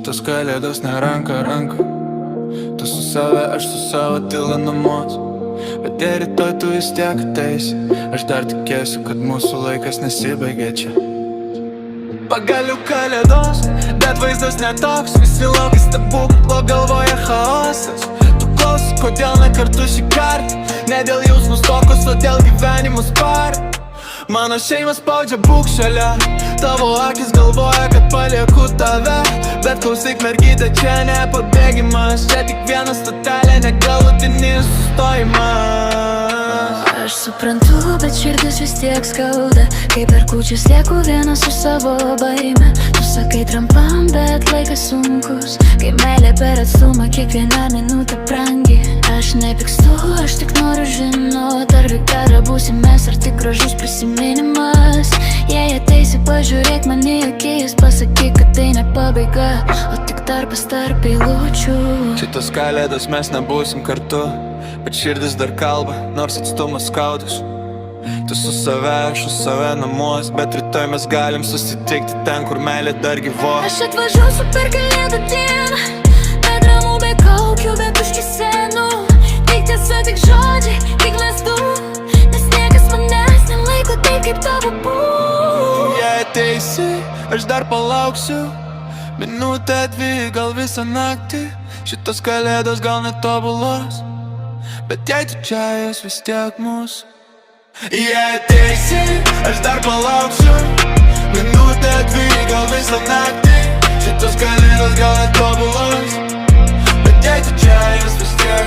Šitos kalėdos ne ranka ranka. Tu su save, aš su savo tyla namuos. Bet jei rytoj tu vis tiek ateisi, aš dar tikėsiu, kad mūsų laikas nesibaigia čia. Pagaliau kalėdos, bet vaizdas netoks. Visi laukia stebuklo, galvoje chaosas. Tu klausi, kodėl ne kartu šį kartą. Ne dėl jausmų stokos, o dėl gyvenimo spartų. Mano šeima spaudžia būk šalia. Tavo akis galvoja, kad palieku tave. Bet klausyk mergytė, čia ne pabėgimas. Čia tik viena stotelė, ne galutinis sustojimas. Aš suprantu, bet širdis vis tiek skauda. Kai per kūčias lieku viena su savo baime. Tu sakai trumpam, bet laikas sunkus. Kai meilė per atstumą, kiekviena minutė brangi. Aš nepykstu, aš tik noriu žinot, ar gera būsim mes, ar tik gražus prisiminimas. Jei ateisi, pažiūrėk man į akis, pasakyk, kad tai ne pabaiga, o tik tarpas tarp eilučių. Šitos kalėdos mes nebūsim kartu, bet širdis dar kalba, nors atstumas skaudus. Tu su save, aš su save namuos, bet rytoj mes galim susitikti ten, kur meilė dar gyvo. Aš atvažiuosiu per kalėdų dieną, be dramų, be kaukių, be tuščių scenų. Tik tiesa, tik žodžiai, tik mes du, nes niekas manęs nelaiko taip, kaip tavo bū. Jei ateisi, aš dar palauksiu minutę, dvi, gal visą naktį. Šitos kalėdos gal netobulos, bet jei tu čia jas vis tiek mūsų. Jei ateisi, aš dar palauksiu minutę, dvi, gal visą naktį. Šitos kalėdos gal netobulos, bet jei tu čia jas vis tiek